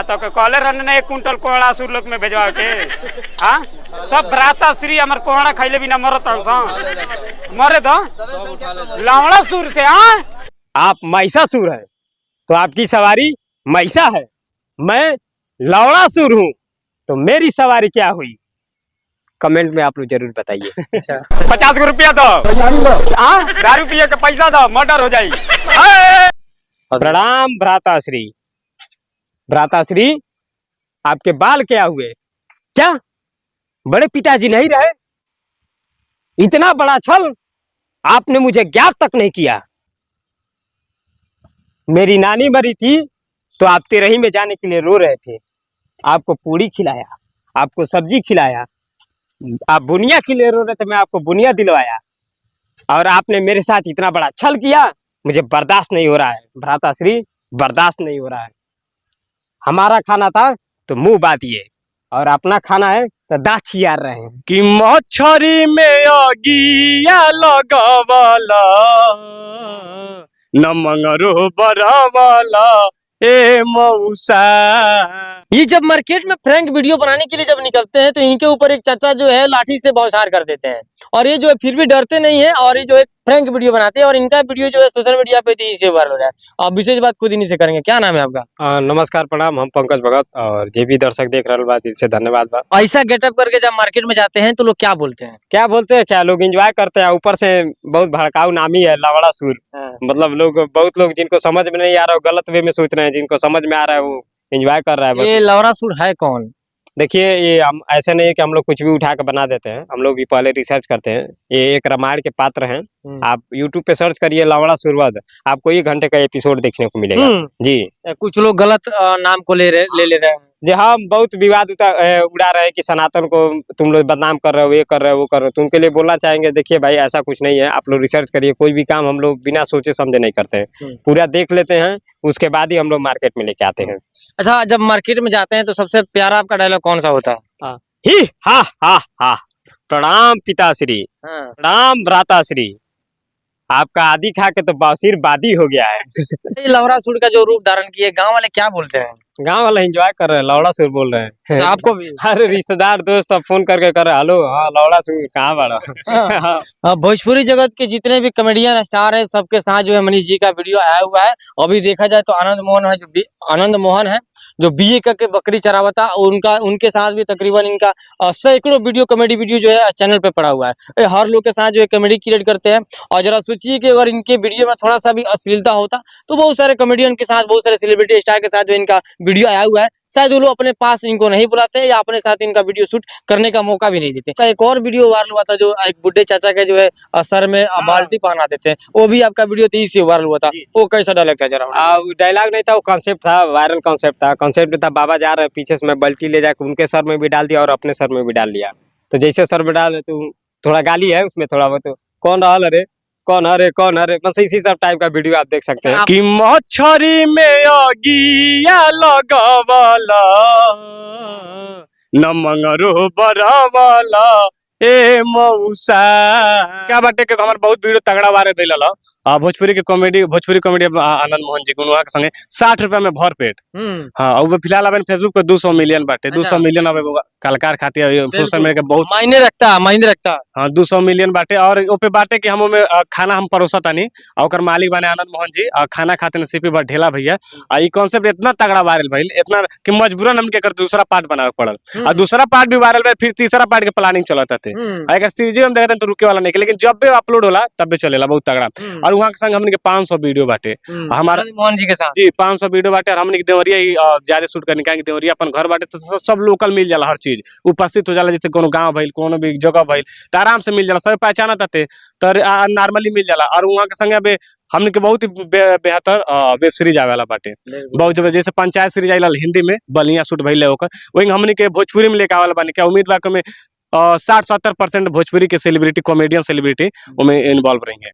तो के कॉले रहने ने 1 कुंटल कोहड़ा सुर लोग में भेजवा के हाँ सब भ्राता श्री हमार कोहड़ा खाइले बिना मरत मरे दो लावड़ा सुर से। हाँ आप महिषासुर है तो आपकी सवारी महिषा है, मैं लावड़ा सुर हूँ तो मेरी सवारी क्या हुई? कमेंट में आप लोग जरूर बताइए। 50 रुपया दो, दारू पिए के पैसा दो, मर्डर हो जाएगी। प्रणाम भ्राताश्री। भ्राताश्री आपके बाल क्या हुए? क्या बड़े पिताजी नहीं रहे? इतना बड़ा छल आपने मुझे ज्ञात तक नहीं किया। मेरी नानी मरी थी तो आप तेरही में जाने के लिए रो रहे थे। आपको पूड़ी खिलाया, आपको सब्जी खिलाया, आप बुनिया के लिए रो रहे थे, मैं आपको बुनिया दिलवाया और आपने मेरे साथ इतना बड़ा छल किया। मुझे बर्दाश्त नहीं हो रहा है भ्राताश्री, बर्दाश्त नहीं हो रहा है। हमारा खाना था तो मुंह बातिए और अपना खाना है तो दांत चियार रहे हैं कि मछरी में अगिया लगवाला न मंगरू बरावाला ए मौसा। ये जब मार्केट में प्रैंक वीडियो बनाने के लिए जब निकलते हैं तो इनके ऊपर एक चाचा जो है लाठी से बौछार कर देते हैं और ये जो है फिर भी डरते नहीं है और ये जो है प्रैंक वीडियो बनाते हैं और इनका वीडियो जो है सोशल मीडिया पे तेजी से वायरल हो रहा है। अब विशेष बात खुद इन्हीं से करेंगे। क्या नाम है आपका? नमस्कार प्रणाम, हम पंकज भगत और जे भी दर्शक देख रहे बा दिल से धन्यवाद बा। ऐसा गेटअप करके जब मार्केट में जाते हैं तो लोग क्या बोलते हैं? क्या बोलते हैं, क्या लोग एंजॉय करते हैं। ऊपर से बहुत भड़काऊ नामी है लावड़ा सुर। मतलब बहुत लोग जिनको समझ में नहीं आ रहा है गलत वे में सोच रहे हैं, जिनको समझ में आ रहा है वो एंजॉय कर रहा है। ये लावड़ा सुर है कौन? देखिए ये हम ऐसे नहीं है कि हम लोग कुछ भी उठा के बना देते हैं, हम लोग भी पहले रिसर्च करते हैं। ये एक रामायण के पात्र हैं। आप YouTube पे सर्च करिए लावड़ा सुरवध, आपको 1 घंटे का एपिसोड देखने को मिलेगा। जी कुछ लोग गलत नाम को ले रहे हैं। जी हाँ, बहुत विवाद उड़ा रहे हैं कि सनातन को तुम लोग बदनाम कर रहे हो, ये कर रहे हो, वो कर रहे हो। तो उनके लिए बोलना चाहेंगे देखिए भाई ऐसा कुछ नहीं है, आप लोग रिसर्च करिए। कोई भी काम हम लोग बिना सोचे समझे नहीं करते हैं, पूरा देख लेते हैं उसके बाद ही हम लोग मार्केट में लेके आते हैं। अच्छा, जब मार्केट में जाते हैं तो सबसे प्यारा आपका डायलॉग कौन सा होता है? ही हा हा हा। प्रणाम पिताश्री, प्रणाम भ्राताश्री, आपका आदि खा के तो बासिर बादी हो गया है। ये लावड़ा सुर का जो रूप धारण किए गांव वाले क्या बोलते हैं? गांव वाले एंजॉय कर रहे हैं, लावड़ा सुर बोल रहे हैं। तो आपको भी हर रिश्तेदार दोस्त अब फोन करके कर रहे हेलो, हाँ लावड़ा सुर कहाँ बड़ा। भोजपुरी जगत के जितने भी कॉमेडियन स्टार है सबके साथ जो है मनीष जी का वीडियो आया हुआ है। अभी देखा जाए तो आनंद मोहन है जो बीए करके बकरी चरावता, उनके साथ भी तकरीबन इनका सैकड़ों वीडियो कॉमेडी वीडियो जो है चैनल पे पड़ा हुआ है। हर लोग के साथ जो है कॉमेडी क्रिएट करते हैं और जरा सोचिए कि अगर इनके वीडियो में थोड़ा सा भी अश्लीलता होता तो बहुत सारे कॉमेडियन के साथ, बहुत सारे सेलिब्रिटी स्टार के साथ जो इनका वीडियो आया हुआ है शायद वो लोग अपने पास इनको नहीं बुलाते या अपने साथ इनका वीडियो शूट करने का मौका भी नहीं देते। एक और वीडियो वायरल हुआ था जो एक बुढ़े चाचा के जो है सर में बाल्टी पहना देते हैं, वो भी आपका वीडियो तेजी से वायरल हुआ था। वो कैसा डायलॉग था जरा? डायलॉग नहीं था, वो कॉन्सेप्ट था, वायरल कॉन्सेप्ट था। कॉन्सेप्ट था बाबा जा रहे हैं पीछे से मैं बाल्टी ले जाकर उनके सर में भी डाल दिया और अपने सर में भी डाल दिया। तो जैसे सर में डाल तो थोड़ा गाली है उसमें, थोड़ा बहुत कौन रहल अरे कौन हरे बस इसी सब टाइप का वीडियो आप देख सकते हैं कि मछरी में अगिया लगवाला न मंगरू बरावाला ए मौसा। क्या बाटे के हमार बहुत वीडियो तगड़ा वायरल भइल ह। भोजपुरी कॉमेडी आनंद मोहन जी गुनवा के संगे 60 रुपया में भर पेट। हाँ, और फिलहाल अब फेसबुक पे 200 मिलियन बाटे। 200 मिलियन अब कलाकार खातिर सोशल मीडिया के बहुत मायने रखता। हाँ, 200 मिलियन बाटे और ओपे बाटे कि हम में खाना हम परोसा तानी और ओकर मालिक बने आनंद मोहन जी और खाना खाते न सीपी बा ढेला भैया। ई कॉन्सेप्ट इतना तगड़ा वायरल भइल, इतना कि मजबूरन हमके कर दूसरा पार्ट बनावे पड़ल और दूसरा पार्ट भी वायरल भइल, फिर तीसरा पार्ट के प्लानिंग चलता थे। अगर सीरीज हम देखते तो रुके वाला नहीं, लेकिन जब भी अपलोड होला तब भी चलेला बहुत तगड़ा। और वहाँ के संग हमने के 500 वीडियो बाटे हमारा मोहन जी के साथ। जी 500 वीडियो बाटे और हमने के देवरिया ही ज्यादा शूट करने का, देवरिया अपन घर बाटे तो सब लोकल मिल जाला, हर चीज उपस्थित हो जाला। जैसे कोनो गांव भइल, कोनो भी जगह भइल तो आराम से मिल जाला, सब पहचाना ताते तो नॉर्मली मिल जाला। और वहाँ के संगे अब हमने के बहुत ही बेहतर वेब सीरीज आवे वाला बाटे, बहुत जब जैसे पंचायत सीरीज आइला हिंदी में बलिया शूट भइले ओकर, वही हमने के भोजपुरी में लेके आवाला बानी। क्या उम्मीद बा कि 60-70% भोजपुरी के सेलिब्रिटी, कॉमेडियन सेलिब्रिटी उनमें इन्वॉल्व रहेंगे।